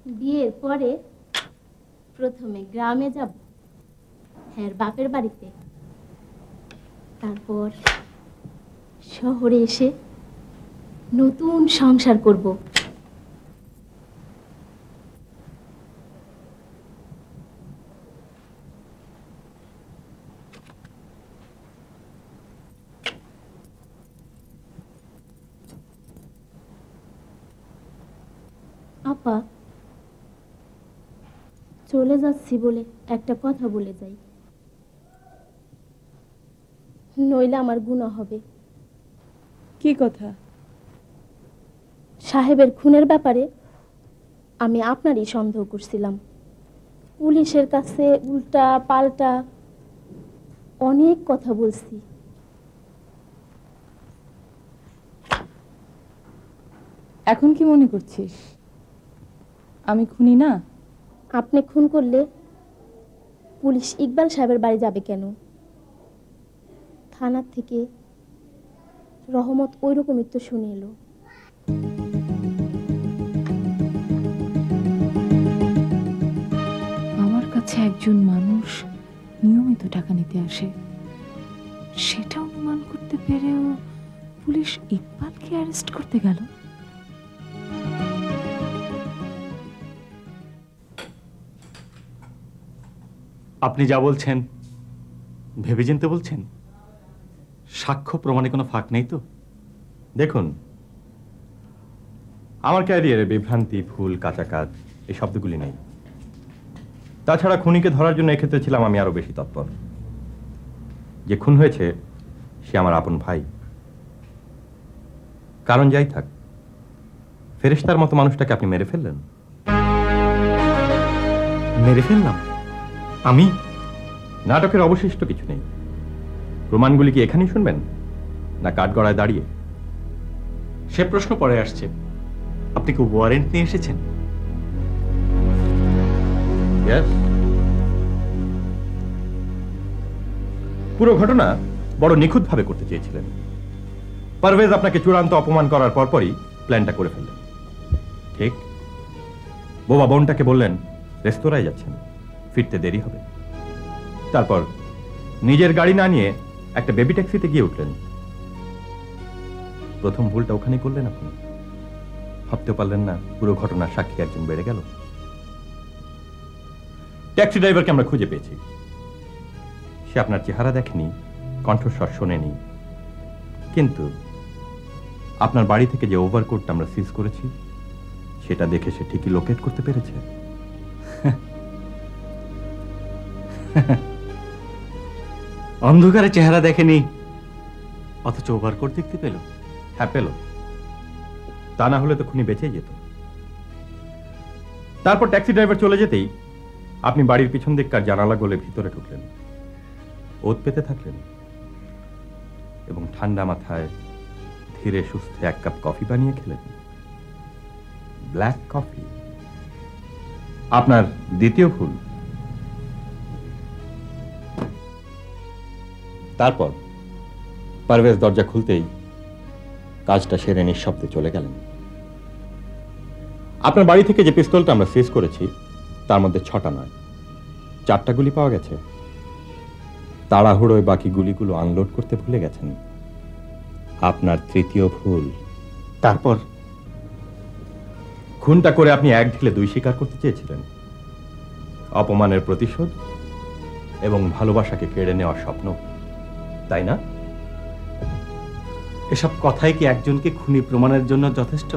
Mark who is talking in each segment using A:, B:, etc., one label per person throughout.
A: বিয়ের পরে প্রথমে গ্রামে যাব, হ্যাঁ বাপের বাড়িতে, তারপর শহরে এসে নতুন সংসার করব। আপা, চলে যাচ্ছি বলে একটা কথা বলে যাই, নইলে আমার গুনাহ হবে।
B: কি কথা?
A: সাহেবের খুনের ব্যাপারে আমি আপনারই সন্দেহ করছিলাম। পুলিশের কাছে উল্টা পাল্টা অনেক কথা বলছি।
B: এখন কি মনে করছিস আমি খুনি না?
A: আপনি খুন করলে পুলিশ ইকবাল সাহেবের বাড়ি যাবে কেন? থানার থেকে রহমত ওই রকমই তো শুনে এলো।
B: আমার কাছে একজন মানুষ নিয়মিত টাকা নিতে আসে, সেটা অনুমান করতে পেরেও পুলিশ ইকবালকে অ্যারেস্ট করতে গেল।
C: আপনি যা বলছেন ভেবেচিন্তে বলছেন? সাক্ষ্য প্রমাণে কোনো ফাঁক নেই তো? দেখুন, আমার ক্যারিয়ারে বিভ্রান্তি, ভুল, কাঁচা কাজ এই শব্দগুলি নেই। তাছাড়া খুনিকে ধরার জন্য এক্ষেত্রে ছিলাম আমি আরো বেশি তৎপর। যে খুন হয়েছে সে আমার আপন ভাই। কারণ যাই থাক, ফেরেশতার মতো মানুষটাকে আপনি মেরে ফেললেন। মেরে ফেললাম আমি? নাটকের অবশিষ্ট কিছু নেই। প্রমাণগুলি কি এখানেই শুনবেন, না কাঠগড়ায় দাঁড়িয়ে?
D: সে প্রশ্ন পরে আসছে। আপনি কি ওয়ারেন্ট নিয়ে এসেছেন?
C: Yes. পুরো ঘটনা বড় নিখুঁতভাবে করতে চেয়েছিলেন। পারভেজ আপনাকে চূড়ান্ত অপমান করার পরপরই প্ল্যানটা করে ফেললেন। ঠিক বোবা বোনটাকে বললেন রেস্তোরাঁয় যাচ্ছেন, ফিরতে দেরি হবে। তারপর নিজের গাড়ি না নিয়ে একটা বেবি ট্যাক্সিতে গিয়ে উঠলেন। প্রথম ভুলটা ওখানেই করলেন আপনি। ভাবতেও পারলেন না পুরো ঘটনার সাক্ষী একজন বেড়ে গেল। ট্যাক্সি ড্রাইভারকে আমরা খুঁজে পেয়েছি। সে আপনার চেহারা দেখেনি, কণ্ঠস্বর শোনেনি, কিন্তু আপনার বাড়ি থেকে যে ওভারকোটটা আমরা সিজ করেছি সেটা দেখে সে ঠিকই লোকেট করতে পেরেছে।
D: অন্ধকারে চেহারা দেখেনি, অথচ ওভারকোট দেখতে পেল।
C: হ্যাঁ, পেল। তা না হলে তো খুনি বেঁচেই যেত। তারপর ট্যাক্সি ড্রাইভার চলে যেতেই আপনি বাড়ির পিছন দিককার জানালা গলে ভিতরে ঢুকলেন, ওত পেতে থাকলেন এবং ঠান্ডা মাথায় ধীরে সুস্থে এক কাপ কফি বানিয়ে খেলেন। Black coffee. আপনার দ্বিতীয় ভুল। তারপর পারভেজ দরজা খুলতেই কাজটা সেরে নিঃশব্দে চলে গেলেন। আপনার বাড়ি থেকে যে পিস্তলটা আমরা সিজ করেছি তার মধ্যে 6টা নয় 4টা গুলি পাওয়া গেছে। তাড়াহুড়োয় বাকি গুলিগুলো আনলোড করতে ভুলে গেছেন। আপনার তৃতীয় ভুল।
D: তারপর
C: খুনটা করে আপনি এক ঢিলে 2 স্বীকার করতে চেয়েছিলেন। অপমানের প্রতিশোধ এবং ভালোবাসাকে কেড়ে নেওয়ার স্বপ্ন, তাই না?
D: এসব কথাই কি একজনকে খুনি প্রমাণের জন্য যথেষ্ট?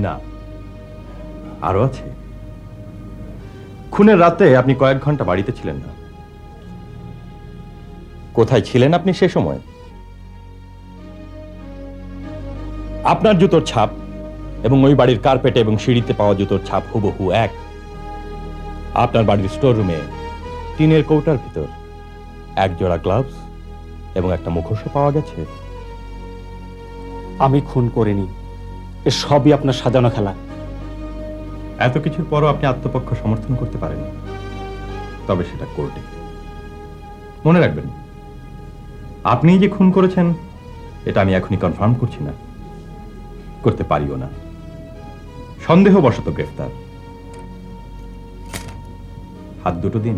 C: না, আরো আছে। খুনের রাতে আপনি কয়েক ঘন্টা বাড়িতে ছিলেন না। কোথায় ছিলেন আপনি সে সময়? আপনার জুতোর ছাপ এবং ওই বাড়ির কার্পেটে এবং সিঁড়িতে পাওয়া জুতোর ছাপ হুবহু এক। আপনার বাড়ির স্টোর রুমে টিনের কৌটার ভিতর এক জোড়া গ্লাভস এবং একটা মুখোশও পাওয়া গেছে।
D: আমি খুন করিনি, এ সবই আপনার সাজানো খেলা।
C: এত কিছুর পরও আপনি আত্মপক্ষ সমর্থন করতে পারেন, তবে সেটা কোর্টে। মনে রাখবেন, আপনি যে খুন করেছেন এটা আমি এখনই কনফার্ম করছি না, করতে পারিও না। সন্দেহবশত গ্রেফতার। হাত দুটো দিন।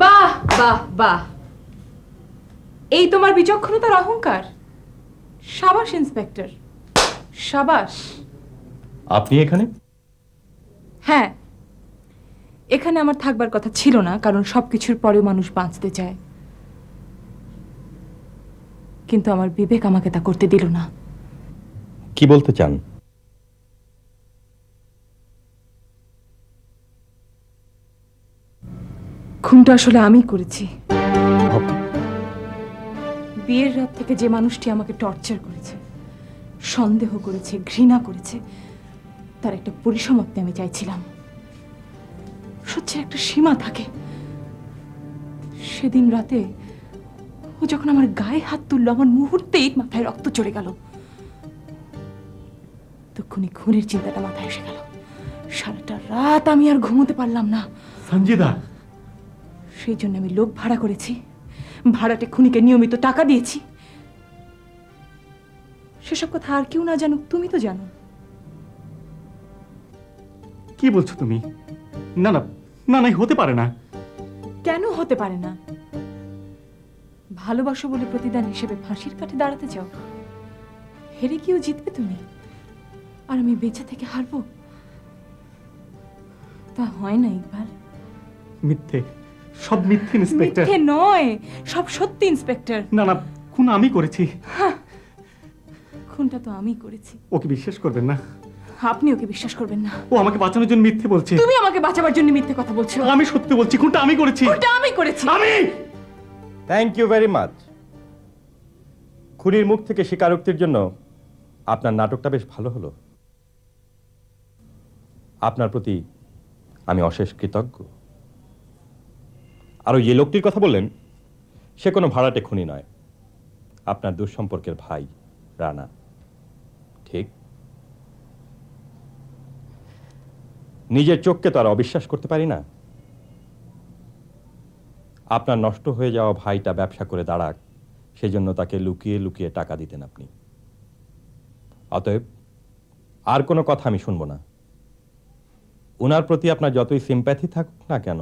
B: বাহ বাহ বাহ, এই তোমার বিচক্ষণতার অহংকার। সাবাস ইন্সপেক্টর, সাবাস।
C: আপনি এখানে?
B: হ্যাঁ, এখানে আমার থাকবার কথা ছিল না, কারণ সবকিছুর পরেও মানুষ বাঁচতে চায়, কিন্তু আমার বিবেক আমাকে তা করতে দিল না।
C: কি বলতে চান?
B: খুনটা আসলে আমি করেছি। বিয়ের রাত থেকে যে মানুষটি আমাকে টর্চার করেছে, সন্দেহ করেছে, ঘৃণা করেছে, তার একটা পরিসমাপ্তি আমি চাইছিলাম। সত্যি একটা সীমা থাকে। সেদিন রাতে ও যখন আমার গায়ে হাত তুললো, আমার মুহূর্তেই মাথায় রক্ত চড়ে গেল। তখনই খুনের চিন্তাটা মাথায় এসে গেল। সারাটা রাত আমি আর ঘুমোতে পারলাম না।
D: সঞ্জিদা,
B: সেই জন্য আমি লোক ভাড়া করেছি, ভাড়াটে খুনিকে নিয়মিত টাকা দিয়েছি। সেসব কথা আর কেউ না জানুক, তুমি তো জানো।
D: কি বলছো তুমি? না না না না, হতে পারে না।
B: কেন হতে পারে না? ভালোবাসো বলে প্রতিদান হিসেবে ফাঁসির কাঠে দাঁড়াতে চাও? হেরে গিয়েও জিতবে তুমি, আর আমি বেঁচে থেকে হারবো? তা হয় না ইকবাল।
D: মিথ্যে, সব মিথ্যে ইন্সপেক্টর।
B: মিথ্যে নয়, সব সত্যি ইন্সপেক্টর।
D: না না, খুন আমি করেছি।
B: খুনটা তো আমি করেছি।
D: ওকে বিশ্বাস করবেন না।
B: আপনি ওকে বিশ্বাস করবেন না।
D: ও আমাকে বাঁচানোর জন্য মিথ্যে বলছে।
B: তুমি আমাকে বাঁচাবার জন্য মিথ্যে কথা বলছো।
D: আমি সত্যি বলছি, খুনটা আমি করেছি।
B: খুনটা আমি করেছি।
D: আমি।
C: Thank you very much. খুনির মুখ থেকে স্বীকারোক্তির জন্য আপনার নাটকটা বেশ ভালো হলো। আপনার প্রতি আমি অশেষ কৃতজ্ঞ। আর ওই যে লোকটির কথা বললেন, সে কোনো ভাড়াটে খুনি নয়, আপনার দুঃসম্পর্কের ভাই রানা। ঠিক? নিজের চোখকে তো আর অবিশ্বাস করতে পারি না। আপনার নষ্ট হয়ে যাওয়া ভাইটা ব্যবসা করে দাঁড়াক, সেজন্য তাকে লুকিয়ে লুকিয়ে টাকা দিতেন আপনি। অতএব আর কোনো কথা আমি শুনবো না। ওনার প্রতি আপনার যতই সিম্প্যাথি থাকুক না কেন,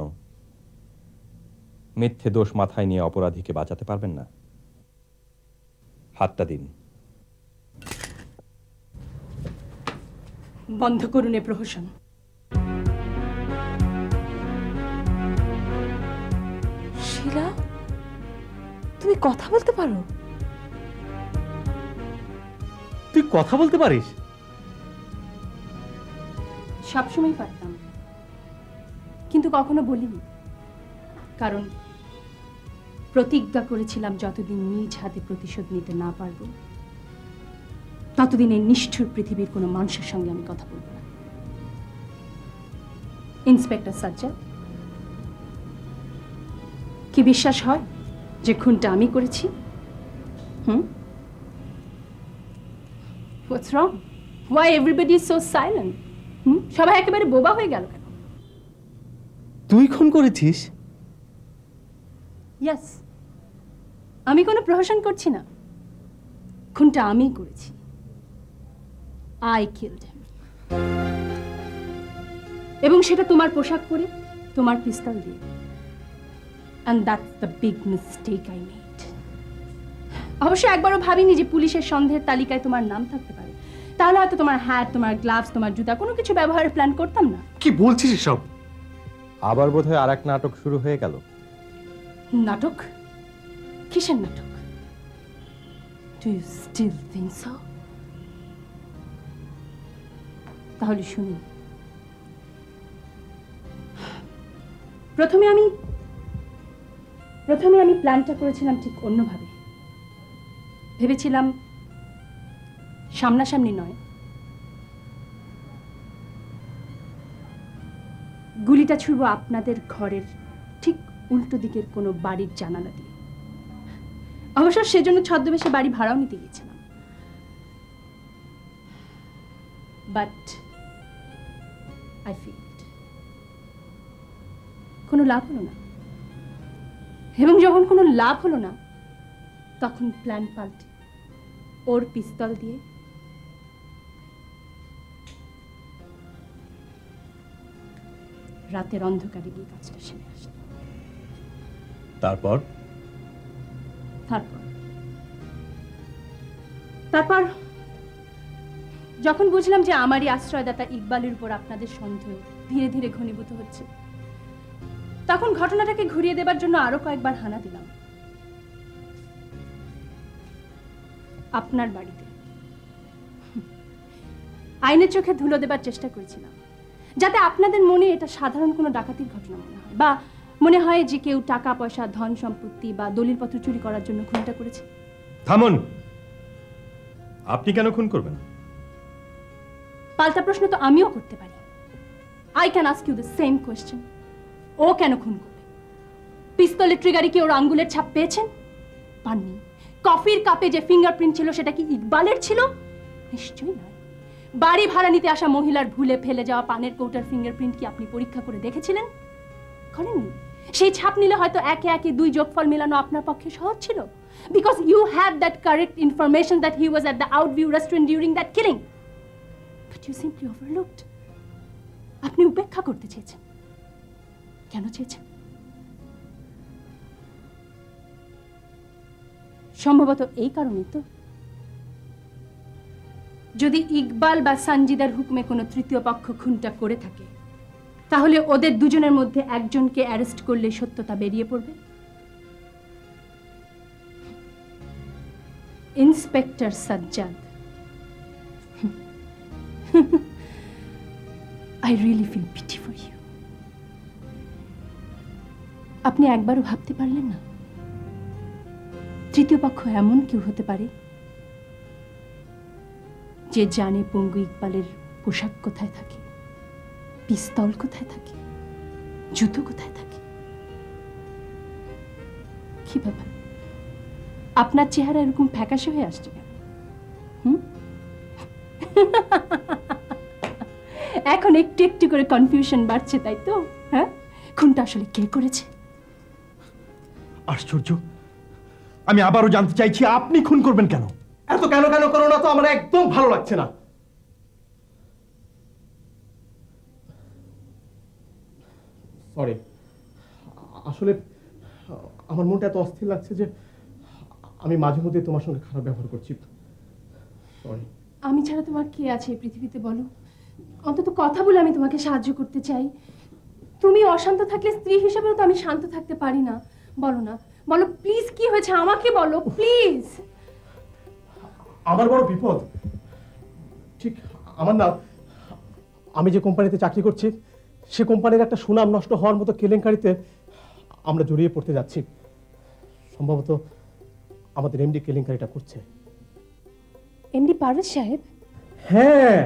C: মিথ্যে দোষ মাথায় নিয়ে অপরাধীকে বাঁচাতে পারবেন না। হাতটা দিন।
A: বন্ধ করুন এ প্রহসন।
B: শিলা, তুমি কথা বলতে পারো?
D: তুই কথা বলতে পারিস?
A: সবসময় পারতাম, কিন্তু কখনো বলিনি, কারণ প্রতিজ্ঞা করেছিলাম যতদিন নিজ হাতে প্রতিশোধ নিতে না পারবো, ততদিন এই নিষ্ঠুর পৃথিবীর কোনো মানুষের সঙ্গে আমি কথা বলবো না। ইন্সপেক্টর সাজ্জাদ, কি বিশ্বাস হয় যে খুনটা আমি করেছি? What's wrong? Why everybody is so silent? সবাই একেবারে বোবা হয়ে গেল কেন?
D: তুই খুন করেছিস?
A: ইয়েস, আমি কোনো প্রহসন করছি না। খুনটা আমি করেছি। I killed him. এবং সেটা তোমার পোশাক পরে, তোমার পিস্তল দিয়ে। And that's the big mistake I made. অবশ্য একবারও ভাবিনি যে পুলিশের সন্দেহের তালিকায় তোমার নাম থাকতে পারে। তাহলে হয়তো তোমার হ্যাট, তোমার গ্লাভস, তোমার জুতা কোনো কিছু ব্যবহারের প্ল্যান করতাম না।
D: কি বলছিস এসব?
C: আবার বোধহয় আর এক নাটক শুরু হয়ে গেল।
A: নাটক? কিসের নাটক? Do you still think so? তাহলে শুনুন। প্রথমে আমি প্ল্যানটা করেছিলাম ঠিক অন্যভাবে। ভেবেছিলাম সামনাসামনি নয়, গুলিটা ছুড়ব আপনাদের ঘরের ঠিক উল্টো দিকের কোনো বাড়ির জানালা দিয়ে। অবশ্য সেজন্য ছদ্মবেশে বাড়ি ভাড়াও নিতে গিয়েছিলাম, বাট আই ফেইলড। কোনো লাভ হলো না, এবং যখন কোনো লাভ হলো না, তখন প্ল্যান পাল্টে ওর পিস্তল দিয়ে রাতের অন্ধকারে গিয়ে কাজটা সেরে আসলাম।
C: তারপর
A: তারপর তারপর যখন বুঝলাম যে আমারই আশ্রয়দাতা ইকবালের উপর আপনাদের সন্দেহ ধীরে ধীরে ঘনীভূত হচ্ছে, তখন ঘটনাটাকে ঘুরিয়ে দেবার জন্য আরো কয়েকবার হানা দিলাম আপনার বাড়িতে। আইনের চোখে ধুলো দেবার চেষ্টা করেছিলাম, যাতে আপনাদের মনে এটা সাধারণ কোনো ডাকাতির ঘটনা মনে হয়, বা মনে হয় যে কেউ টাকা পয়সা, ধন সম্পত্তি বা দলিলপত্র চুরি করার জন্য খুনটা করেছে।
C: থামুন। আপনি কেন খুন করবেন?
A: পাল্টা প্রশ্ন তো আমিও করতে পারি। I can ask you the same question. ও কেন খুন করবে? পিস্তলের ট্রিগারে কি ওর আঙ্গুলের ছাপ পেয়েছেন? পাননি। কফির কাপে যে ফিঙ্গারপ্রিন্ট ছিল সেটা কি ইকবালের ছিল? নিশ্চয়ই নয়। বাড়ি ভাড়া নিতে আসা মহিলার ভুলে ফেলে যাওয়া পানের কৌটার ফিঙ্গারপ্রিন্ট কি আপনি পরীক্ষা করে দেখেছিলেন? করেননি। সেই ছাপ নিলে হয়তো একে একে দুই যোগফল মেলানো আপনার পক্ষে সহজ ছিল, because you have that correct information that he was at the Outview restaurant during that killing. But you simply overlooked. আপনি উপেক্ষা করতে চেয়েছেন। কেন চেয়েছেন? সম্ভবত এই কারণেই তো। যদি ইকবাল বা সানজিদার হুকুমে কোনো তৃতীয় পক্ষ খুনটা করে থাকে, তাহলে ওদের দুজনের মধ্যে একজনকে অ্যারেস্ট করলে সত্যতা বেরিয়ে পড়বে। Inspector Sajjad, I really feel pity for you. আপনি একবারও ভাবতে পারলেন না তৃতীয় পক্ষ এমন কেউ হতে পারে যে জানে পঙ্গু ইকবালের পোশাক কোথায় থাকে, পিস্তল কোথায় থাকে, জুতো কোথায় থাকে? কি ব্যাপার, আপনার চেহারা এরকম ফ্যাকাশে হয়ে আসছে কেন? এখন একটু একটু করে কনফিউশন বাড়ছে, তাই তো? হ্যাঁ, খুনটা আসলে কে করেছে?
C: আশ্চর্য। আমি আবারও জানতে চাইছি, আপনি খুন করবেন কেন?
D: এত কেন কেন করো না তো, আমার একদম ভালো লাগছে না। সরি, আসলে আমার মনটা এত অস্থির লাগছে যে আমি মাঝে মধ্যে তোমার সঙ্গে খারাপ ব্যবহার করছি। সরি।
A: আমি ছাড়া তোমার কে আছে এই পৃথিবীতে বলো? অন্তত কথা বলে আমি তোমাকে সাহায্য করতে চাই। তুমি অশান্ত থাকলে স্ত্রী হিসেবেও তো আমি শান্ত থাকতে পারি না। বলো না, বলো প্লিজ, কি হয়েছে আমাকে বলো প্লিজ।
D: আমার বড় বিপদ। ঠিক আমার না, আমি যে কোম্পানিতে চাকরি করছি সে কোম্পানির একটা সুনাম নষ্ট হওয়ার মতো কেলেঙ্কারিতে আমরা জড়িয়ে পড়তে যাচ্ছি। সম্ভবত আমাদের এমডি কেলেঙ্কারিটা করছে।
A: এমডি পারভেজ সাহেব?
D: হ্যাঁ,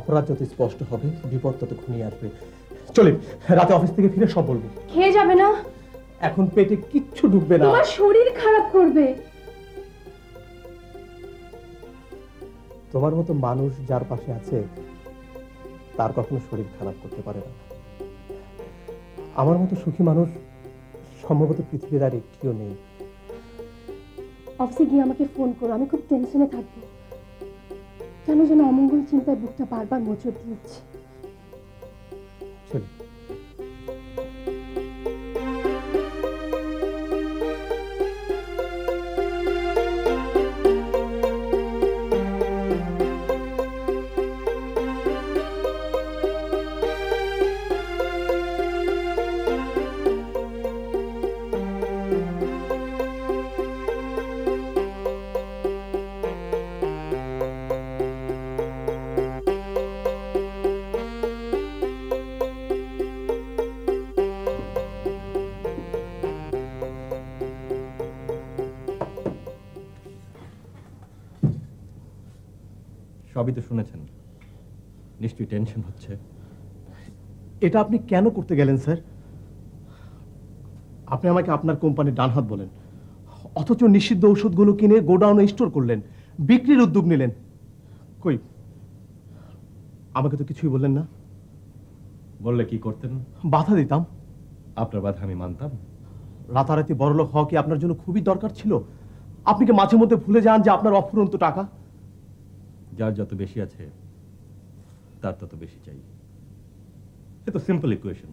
D: অপরাধ যত স্পষ্ট হবে বিপদ তত ঘনিয়ে আসবে। চলে রাতে অফিস থেকে ফিরে সব বলবো।
A: খেয়ে যাবে না?
D: এখন পেটে কিচ্ছু ঢুকবে না।
A: তোমার শরীর খারাপ করবে।
D: তোমার মতো মানুষ যার পাশে আছে তার কখনো শরীর খারাপ করতে পারে না। আমার মতো সুখী মানুষ সম্ভবত পৃথিবীর আর একটিও নেই।
A: অফিসে গিয়ে আমাকে ফোন করো, আমি খুব টেনশনে থাকবো। কেন যেন অমঙ্গল চিন্তায় বুকটা বারবার মোচড় দিচ্ছে।
D: চলি।
C: সবই তো শুনেছেন, নিশ্চয়ই টেনশন হচ্ছে।
D: এটা আপনি কেন করতে গেলেন স্যার? আপনি আমাকে আপনার কোম্পানির ডান হাত বলেন, অথচ নিষিদ্ধ ঔষধগুলো কিনে গোডাউনে স্টোর করলেন, বিক্রির উদ্যোগ নিলেন। কই, আমাকে তো কিছুই বললেন না।
C: বললে কি করতেন?
D: বাধা দিতাম।
C: আপনার বাধা আমি মানতাম?
D: রাতারাতি বড়লোক হওয়া কি আপনার জন্য খুবই দরকার ছিল? আপনি কি মাঝে মধ্যে ভুলে যান যে আপনার অফুরন্ত টাকা?
C: যার যত বেশি আছে তার তত বেশি চাই। এ তো সিম্পল ইকুয়েশন।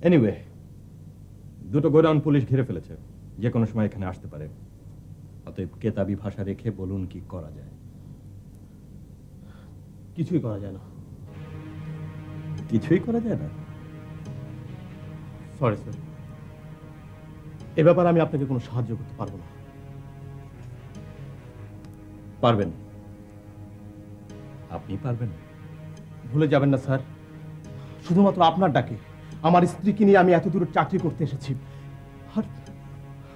C: এনিওয়ে, দুটো গোডাউন পুলিশ ঘিরে ফেলেছে, যে কোনো সময় এখানে আসতে পারে। অতএব কেতাবি ভাষা রেখে বলুন কি করা যায়।
D: কিছুই করা যায় না।
C: কিছুই করা যায় না?
D: সরি স্যার, এ ব্যাপারে আমি আপনাকে কোনো সাহায্য করতে পারবো না।
C: পারবেন? আপনি পারবেন?
D: ভুলে যাবেন না স্যার, শুধুমাত্র আপনার ডাকে আমার স্ত্রীকে নিয়ে আমি এত দূরে চাকরি করতে এসেছি। আর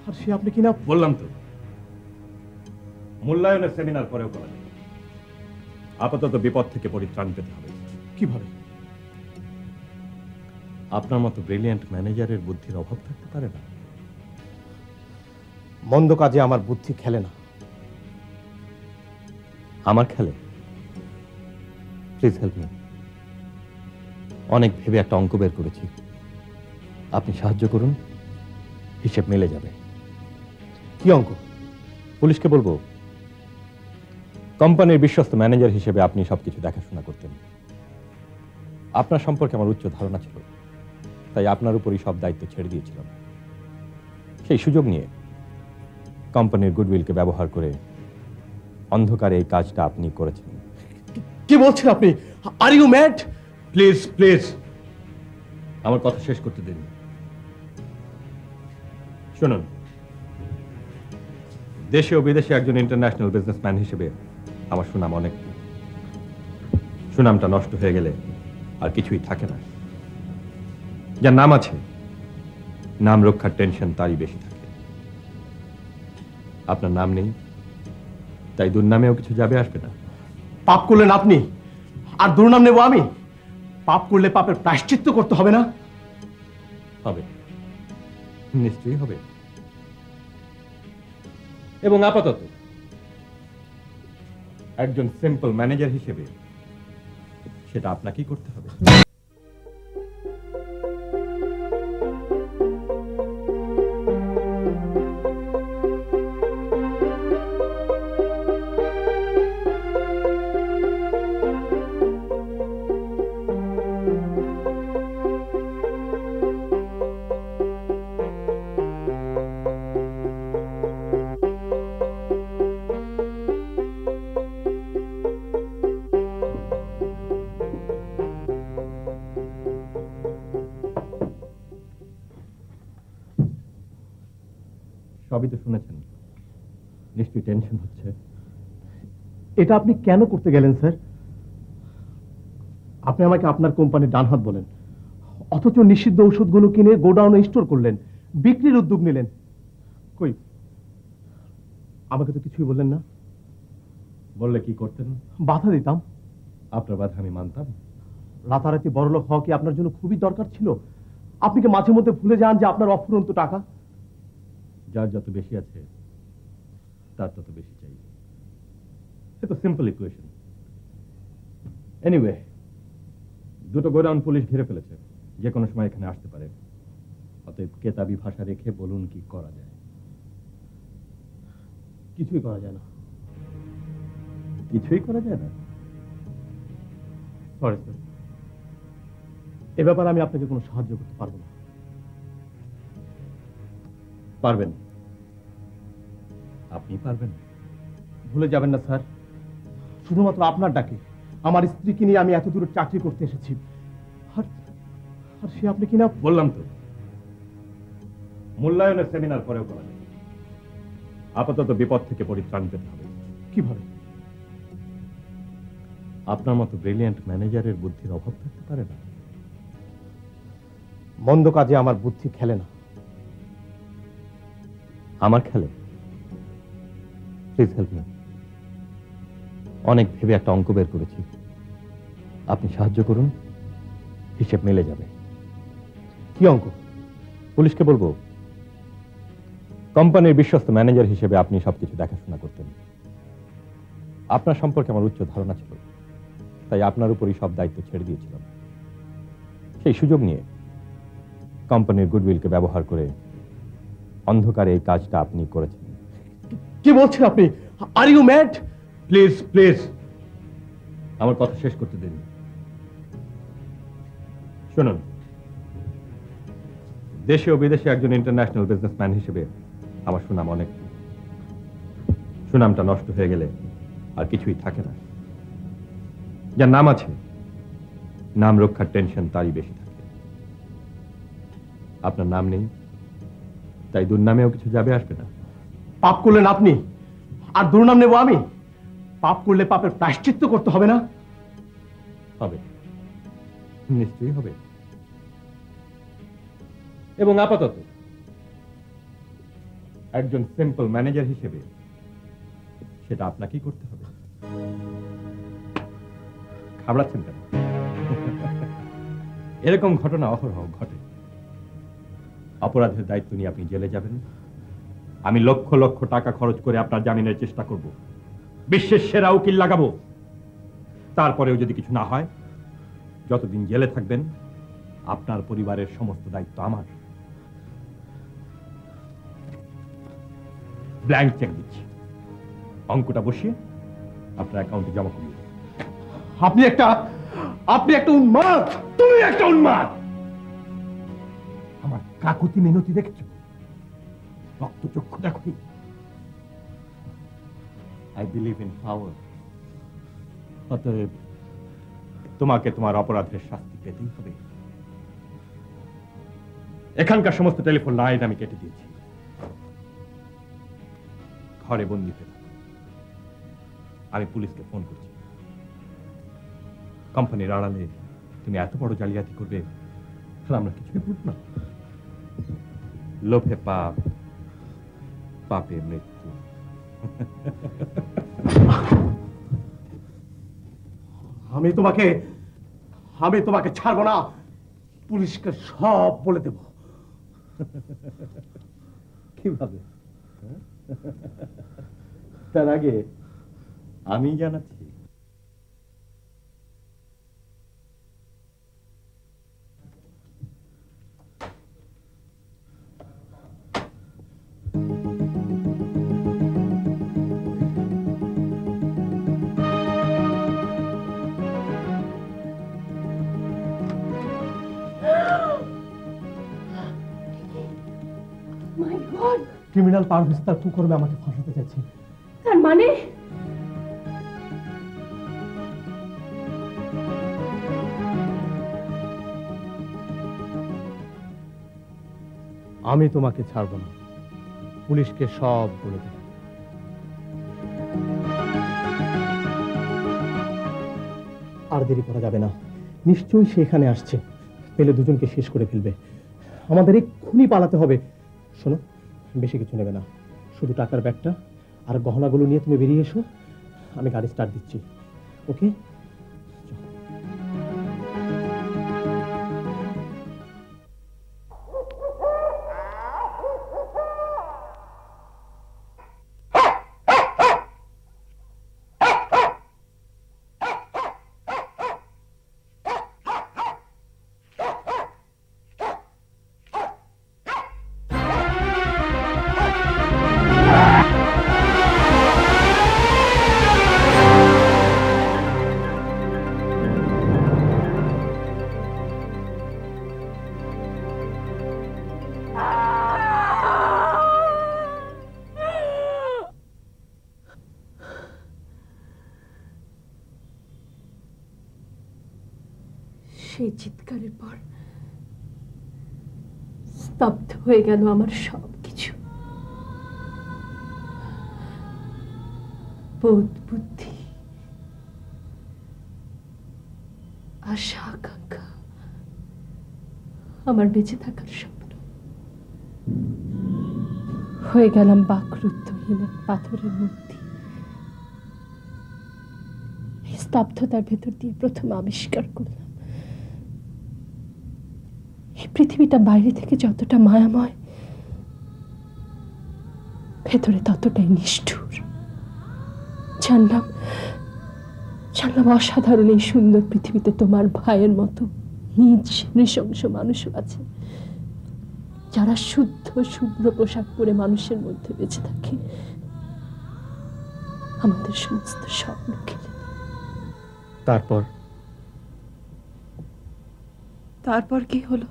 D: আর সে আপনি কিনা
C: বললাম তো, মূল্যায়নের সেমিনার পরেও করা যাবে। আপাতত বিপদ থেকে পরিত্রাণ পেতে হবে।
D: কিভাবে?
C: আপনার মতো ব্রিলিয়ান্ট ম্যানেজারের বুদ্ধির অভাব থাকতে পারে না।
D: মন্দ কাজে আমার বুদ্ধি খেলে না।
C: আমার খেলে? Please help me. অনেক ভেবে একটা অঙ্ক বের করেছি, আপনি সাহায্য করুন, হিসেব মিলে যাবে।
D: কি অঙ্ক?
C: পুলিশকে বলবো কোম্পানির বিশ্বস্ত ম্যানেজার হিসেবে আপনি সবকিছু দেখাশোনা করতেন। আপনার সম্পর্কে আমার উচ্চ ধারণা ছিল, তাই আপনার উপরই সব দায়িত্ব ছেড়ে দিয়েছিলাম। সেই সুযোগ নিয়ে কোম্পানির গুডউইলকে ব্যবহার করে অন্ধকারে এই কাজটা আপনি করেছেন।
D: কি বলছেন আপনি? Are you mad?
C: Please please, আমার কথা শেষ করতে দিন। শুনুন, দেশে ও বিদেশে একজন ইন্টারন্যাশনাল বিজনেসম্যান হিসেবে আমার সুনাম অনেক। সুনামটা নষ্ট হয়ে গেলে আর কিছুই থাকে না। যার নাম আছে, নাম রক্ষার টেনশন তারই বেশি থাকে। আপনার নাম নেই, তাই দুর্নামেও কিছু যাবে আসবে না।
D: পাপ করলেন আপনি, আর দুর্নাম নেব আমি? পাপ করলে পাপের প্রায়শ্চিত্ত করতে হবে না?
C: হবে, নিশ্চয়ই হবে। এবং আপাতত একজন সিম্পল ম্যানেজার হিসেবে সেটা আপনাকেই করতে হবে। সবই তো শুনেছেন, নিশ্চয়ই টেনশন হচ্ছে।
D: এটা আপনি কেন করতে গেলেন স্যার? আপনি আমাকে আপনার কোম্পানির ডান হাত বলেন, অথচ নিষিদ্ধ ঔষধগুলো কিনে গোডাউনে স্টোর করলেন, বিক্রির উদ্যোগ নিলেন। কই, আমাকে তো কিছুই বললেন না।
C: বললে কি করতেন?
D: বাধা দিতাম।
C: আপনার বাধা আমি মানতাম?
D: রাতারাতি বড়লোক হওয়া কি আপনার জন্য খুবই দরকার ছিল? আপনি কি মাঝে মধ্যে ভুলে যান যে আপনার অফুরন্ত টাকা?
C: যার যত বেশি আছে তার তত বেশি চাই। এ তো সিম্পল ইকুয়েশন। এনিওয়ে, দুটো গোডাউন পুলিশ ঘিরে ফেলেছে, যে কোনো সময় এখানে আসতে পারে। অতএব কেতাবি ভাষা রেখে বলুন কি করা যায়।
D: কিছুই করা যায় না।
C: কিছুই করা যায় না?
D: সরি স্যার, এ ব্যাপারে আমি আপনাকে কোনো সাহায্য করতে পারবো না।
C: পারবেন? আপনি পারবেন?
D: ভুলে যাবেন না স্যার, শুধুমাত্র আপনার ডাকে আমার স্ত্রীকে নিয়ে আমি এত দূরে চাকরি করতে এসেছি। আর আর সে আপনি কিনা
C: বললাম তো, মূল্যায়নের সেমিনার পরেও করা যাবে। আপাতত বিপদ থেকে পরিত্রাণ পেতে হবে।
D: কিভাবে?
C: আপনার মতো ব্রিলিয়ান্ট ম্যানেজারের বুদ্ধির অভাব থাকতে পারে না।
D: মন্দ কাজে আমার বুদ্ধি খেলে না।
C: আমার খেলে? Please help me. অনেক ভেবে একটা অঙ্ক বের করেছি, আপনি সাহায্য করুন, হিসেব মিলে যাবে।
D: কি অঙ্ক?
C: পুলিশকে বলবো কোম্পানির বিশ্বস্ত ম্যানেজার হিসেবে আপনি সবকিছু দেখাশোনা করতেন। আপনার সম্পর্কে আমার উচ্চ ধারণা ছিল, তাই আপনার উপরই সব দায়িত্ব ছেড়ে দিয়েছিলাম। সেই সুযোগ নিয়ে কোম্পানির গুডউইলকে ব্যবহার করে অন্ধকারে এই কাজটা আপনি করেছেন।
D: কি বলছেন আপনি? Are you mad?
C: Please please, আমার কথা শেষ করতে দিন। শুনুন, দেশে ও বিদেশে একজন ইন্টারন্যাশনাল বিজনেসম্যান হিসেবে আমার সুনাম অনেক। সুনামটা নষ্ট হয়ে গেলে আর কিছুই থাকে না। যার নাম আছে, নাম রক্ষার টেনশন তারই বেশি থাকে। আপনার নাম নেই, তাই দুর্নামেও কিছু যাবে আসবে না।
D: পাপ করলেন আপনি, আর দুর্নাম নেব আমি? পাপ করলে পাপের প্রায়শ্চিত্ত করতে হবে না?
C: হবে, নিশ্চয়ই হবে। এবং আপাতত একজন সিম্পল ম্যানেজার হিসেবে সেটা আপনাকেই করতে হবে। ঘাবড়াচ্ছেন কেন? এরকম ঘটনা অহরহ ঘটে। অপরাধের দায়িত্ব নিয়ে আপনি জেলে যাবেন, আমি লক্ষ লক্ষ টাকা খরচ করে আপনার জামিনের চেষ্টা করব, বিশ্বের সেরা উকিল লাগাবো। তারপরেও যদি কিছু না হয়, যতদিন জেলে থাকবেন আপনার পরিবারের সমস্ত দায়িত্ব আমার। ব্ল্যাঙ্ক চেক দিচ্ছি, অঙ্কটা বসিয়ে আপনার অ্যাকাউন্টে জমা করিয়ে দিন।
D: আপনি একটা উন্মাদ।
C: তুমি একটা উন্মাদ। আমার কাকুতি মিনতি দেখছো, রক্তচক্ষু দেখো। আই বিলিভ ইন পাওয়ার। অতএব তোমাকে তোমার অপরাধের শাস্তি পেতেই হবে। এখানকার সমস্ত টেলিফোন লাইন আমি কেটে দিয়েছি। ঘরে বন্দি হয়ে থাকো। আমি পুলিশকে ফোন করছি। কোম্পানির আড়ালে তুমি এত বড় জালিয়াতি করবে, আর আমরা কিছুই বুঝব না। লোভে পাপ, পাপে মৃত্যু।
D: আমি তোমাকে ছাড়বো না। পুলিশকে সব বলে দেব।
C: কিভাবে? তার আগে আমি জানাচ্ছি।
A: মাই গড,
D: ক্রিমিনাল পারভেজ তার কুকর্মে আমাকে ফাঁসাতে চাইছে।
A: তার মানে
D: আমি তোমাকে ছাড়বো না। পুলিশকে সব বলে দেব। আর দেরি করা যাবে না। নিশ্চয়ই সে এখানে আসছে। পেলে দুজনকে শেষ করে ফেলবে। আমাদের এক্ষুনি পালাতে হবে। শোনো, বেশি কিছু নেবে না, শুধু টাকার ব্যাগটা আর গহনাগুলো নিয়ে তুমি বেরিয়ে এসো। আমি গাড়ি স্টার্ট দিচ্ছি। ওকে?
A: সেই চিৎকারের পর স্তব্ধ হয়ে গেল আমার সব কিছু। বোধ, বুদ্ধি, আশা, আকাঙ্ক্ষা, আমার বেঁচে থাকার স্বপ্ন হয়ে গেলাম বাকরুদ্ধহীন এক পাথরের মূর্তি। এই স্তব্ধতার ভেতর দিয়ে প্রথম আবিষ্কার করলাম এই পৃথিবীটা বাইরে থেকে যতটা মায়াময়, ভেতরে ততটাই নিষ্ঠুর। জানলাম অসাধারণ এই সুন্দর পৃথিবীতে তোমার ভাইয়ের মতো নিজ নৃশংস মানুষও আছে, যারা শুদ্ধ শুভ্র পোশাক পরে মানুষের মধ্যে বেঁচে থাকে, আমাদের সমস্ত স্বপ্ন খেলে।
D: তারপর
B: তারপর কি হলো?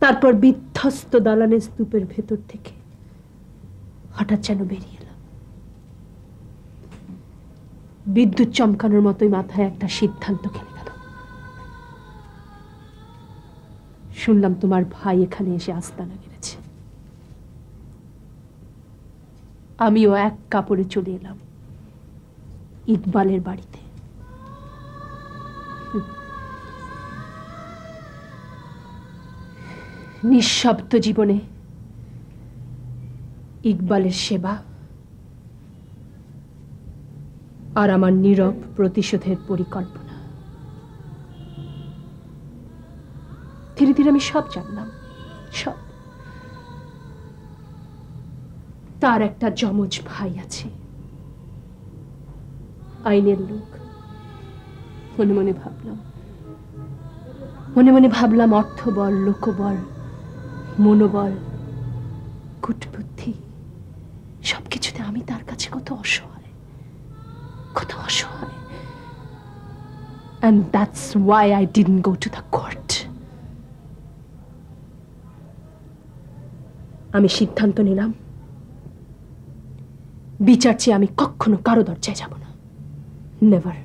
A: তারপর বিধ্বস্ত দালানের স্তূপের ভেতর থেকে হঠাৎ যেন বেরিয়ে এলাম। বিদ্যুৎ চমকানোর মতোই মাথায় একটা সিদ্ধান্ত খেলে গেল। শুনলাম তোমার ভাই এখানে এসে আস্তানা গেড়েছে। আমিও এক কাপড়ে চলে এলাম ইকবালের বাড়িতে। নিঃশব্দ জীবনে ইকবালের সেবা আর আমার নীরব প্রতিশোধের পরিকল্পনা। ধীরে ধীরে আমি সব জানলাম, সব। তার একটা যমজ ভাই আছে, আইনের লোক। মনে মনে ভাবলাম অর্থবল, লোকবল, মনোবল, কূটবুদ্ধি সবকিছুতে আমি তার কাছে কত অসহায়। And that's why I didn't go to the court. আমি সিদ্ধান্ত নিলাম, বিচার চেয়ে আমি কখনো কারো দরজায় যাব না। নেভার।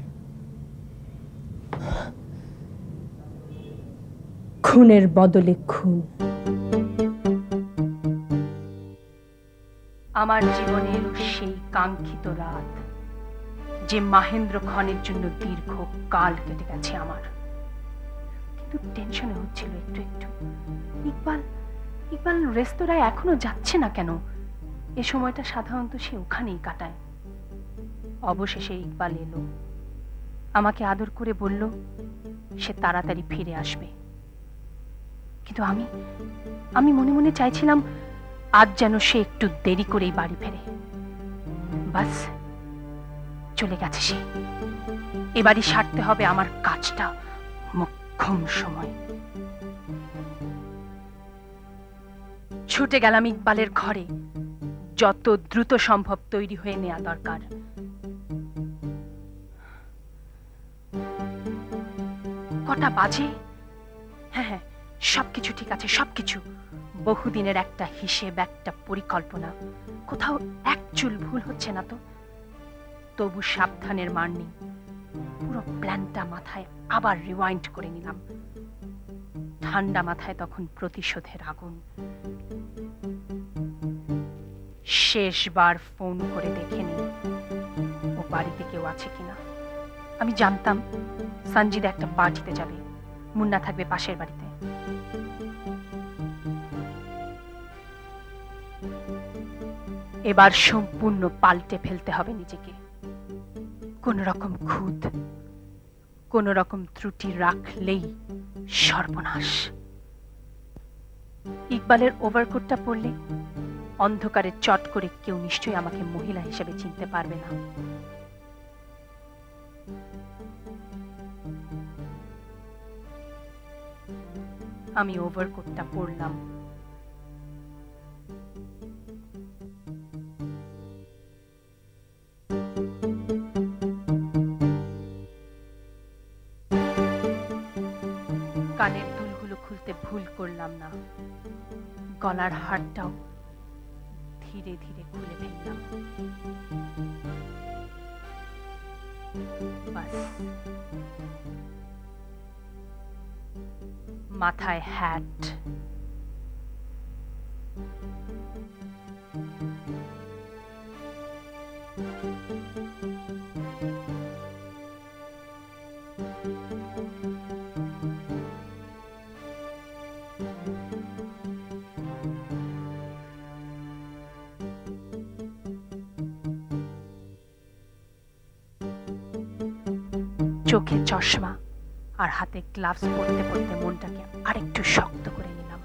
A: খুনের বদলে খুন। আমার জীবনে এলো সেই কাঙ্ক্ষিত রাত, যে মাহেন্দ্র ক্ষণের জন্য দীর্ঘ কাল কেটে গেছে আমার। কিন্তু টেনশনে হচ্ছিল একটু একটু। ইকবাল রেস্তোরাঁয় এখনো যাচ্ছে না কেন? এ সময়টা সাধারণত সে ওখানেই কাটায়। অবশেষে ইকবাল এলো, আমাকে আদর করে বলল সে তাড়াতাড়ি ফিরে আসবে। কিন্তু আমি মনে মনে চাইছিলাম আজ যেন সে একটু দেরি করেই বাড়ি ফেরে। বাস, চলে গেছে সে। এবারই সারতে হবে আমার কাজটা মোক্ষম সময়। ছুটে গেলাম ইকবালের ঘরে, যত দ্রুত সম্ভব তৈরি হয়ে নেওয়া দরকার। কটা বাজে? হ্যাঁ, সবকিছু ঠিক আছে, সবকিছু। বহুদিনের একটা হিসেব, একটা পরিকল্পনা, কোথাও এক চুল ভুল হচ্ছে না তো। তবু সাবধানের মার নেই। পুরো প্ল্যানটা মাথায় আবার রিওয়াইন্ড করে নিলাম। ঠান্ডা মাথায় তখন প্রতিশোধের আগুন। শেষবার ফোন করে দেখে নিই ও বাড়িতে কেউ আছে কিনা। আমি জানতাম সঞ্জিদা একটা পার্টিতে যাবে, মুন্না থাকবে পাশের বাড়িতে। এবার সম্পূর্ণ পাল্টে ফেলতে হবে নিজেকে। কোন রকম খুঁত, কোন রকম ত্রুটি রাখলেই সর্বনাশ। ইকবালের ওভারকোটটা পরলে অন্ধকারে চট করে কেউ নিশ্চয়ই আমাকে মহিলা হিসেবে চিনতে পারবে না। আমি ওভারকোটটা পরলাম। কানের দুলগুলো খুলতে ভুল করলাম না, গলার হারটাও ধীরে ধীরে খুলে ফেললাম। বাস, মাথায় হ্যাট। চোখে চশমা আর হাতে গ্লাভস পরতে পরতে মনটাকে আরেকটু শক্ত করে নিলাম।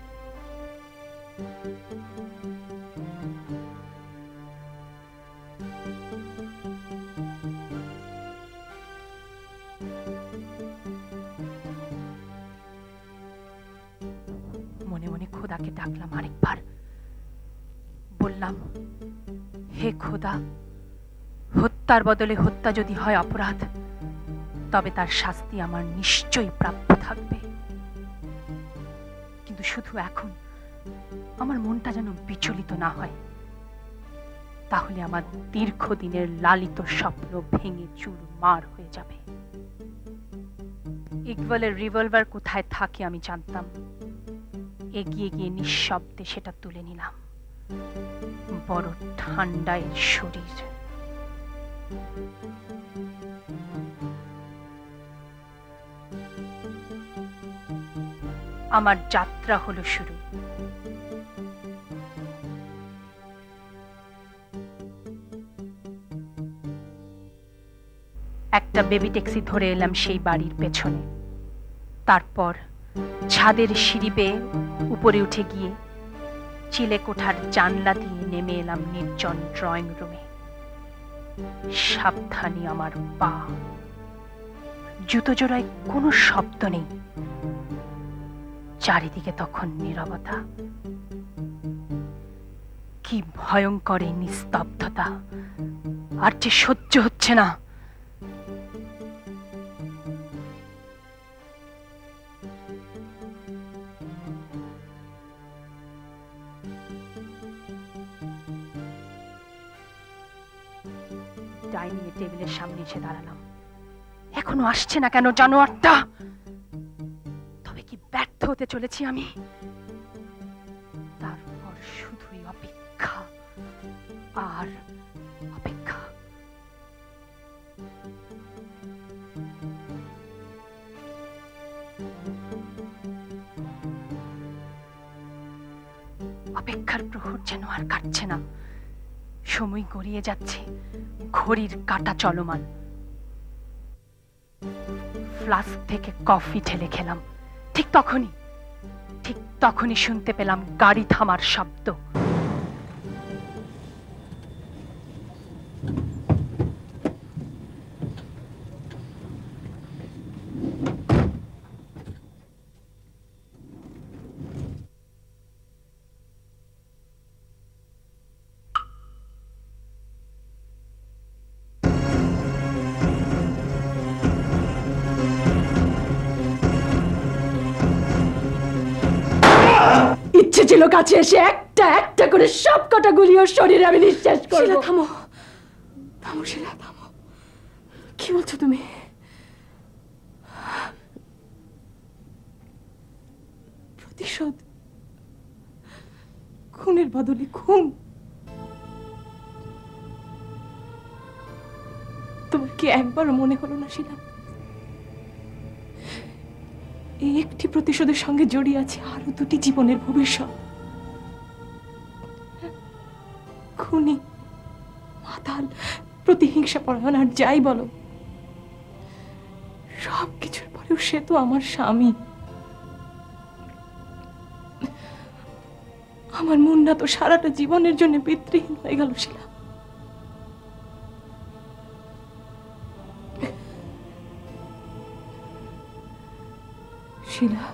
A: মনে মনে খোদাকে ডাকলাম আরেকবার। বললাম, হে খোদা, হত্যার বদলে হত্যা যদি হয় অপরাধ, তবে তার শাস্তি আমার নিশ্চয়ই প্রাপ্য থাকবে। কিন্তু শুধু এখন আমার মনটা যেন বিচলিত না হয়, তাহলে আমার দীর্ঘদিনের লালিত স্বপ্ন ভেঙে চুরমার হয়ে যাবে। ইকবালের রিভলভার কোথায় থাকে আমি জানতাম। এগিয়ে গিয়ে নিঃশব্দে সেটা তুলে নিলাম। বড় ঠান্ডায় শরীর। আমার যাত্রা হলো শুরু। একটা বেবি ট্যাক্সি ধরে এলাম সেই বাড়ির পেছনে। তারপর ছাদের সিঁড়ি বেয়ে উপরে উঠে গিয়ে চিলে কোঠার জানলা দিয়ে নেমে এলাম নির্জন ড্রয়িং রুমে। সাবধানী আমার পা, জুতো জোড়ায় কোনো শব্দ নেই। চারিদিকে তখন নীরবতা। কি ভয়ঙ্কর এই নিস্তব্ধতা! আর যে সহ্য হচ্ছে না। ডাইনিং এর টেবিলের সামনে এসে দাঁড়ালাম। এখনো আসছে না কেন জানোয়ারটা? তবে কি ব্যর্থ হতে চলেছি আমি? তারপর শুধুই অপেক্ষা আর অপেক্ষা। অপেক্ষার প্রহর যেন আর কাটছে না। সময় গড়িয়ে যাচ্ছে, ঘড়ির কাঁটা চলমান। ফ্লাস্ক থেকে কফি ঢেলে খেলাম। ঠিক তখনই শুনতে পেলাম গাড়ি থামার শব্দ। ইচ্ছে ছিল কাছে এসে একটা একটা করে সব কটা গুলি ওর শরীরে আমি নিঃশ্বাস করব।
B: শিলা থামো, থামো শিলা থামো। কি বলছো তুমি? প্রতিশোধ? খুনের বদলে খুন? তোমার কি একবারও মনে হলো না শিলা, এই একটি প্রতিশোধের সঙ্গে জড়িয়ে আছে আরো দুটি জীবনের ভবিষ্যৎ? খুনি, মাতাল, প্রতিহিংসা পরায়ণ আর যাই বলো, সব কিছুর পরেও সে তো আমার স্বামী। আমার মুন্না তো সারাটা জীবনের জন্য পিতৃহীন হয়ে গেল শিলা। শিলা,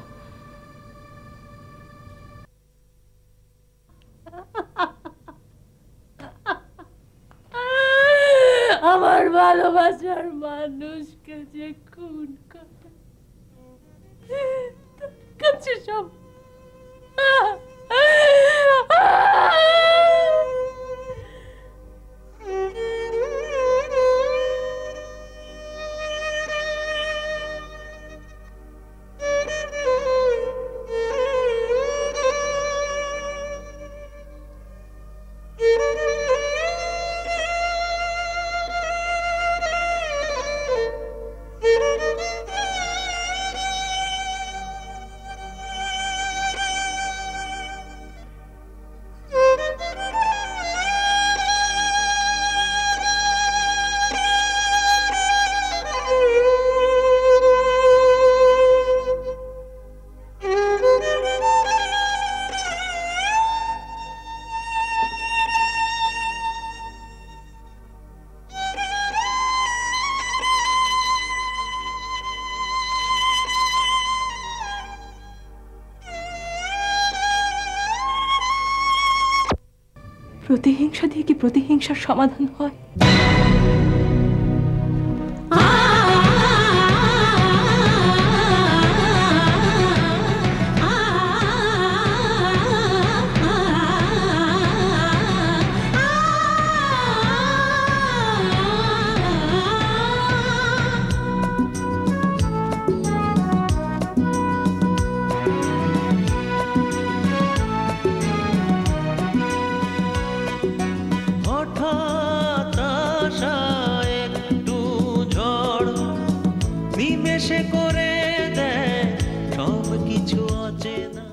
A: আমার ভালোবাসার মানুষকে যে খুন করে, তার কাছে সব
B: প্রতিহিংসা দিয়ে কি প্রতিহিংসার সমাধান হয়?
E: হতাশা একটু ঝড় নিমেষে করে দেয় সব কিছু অচেনা।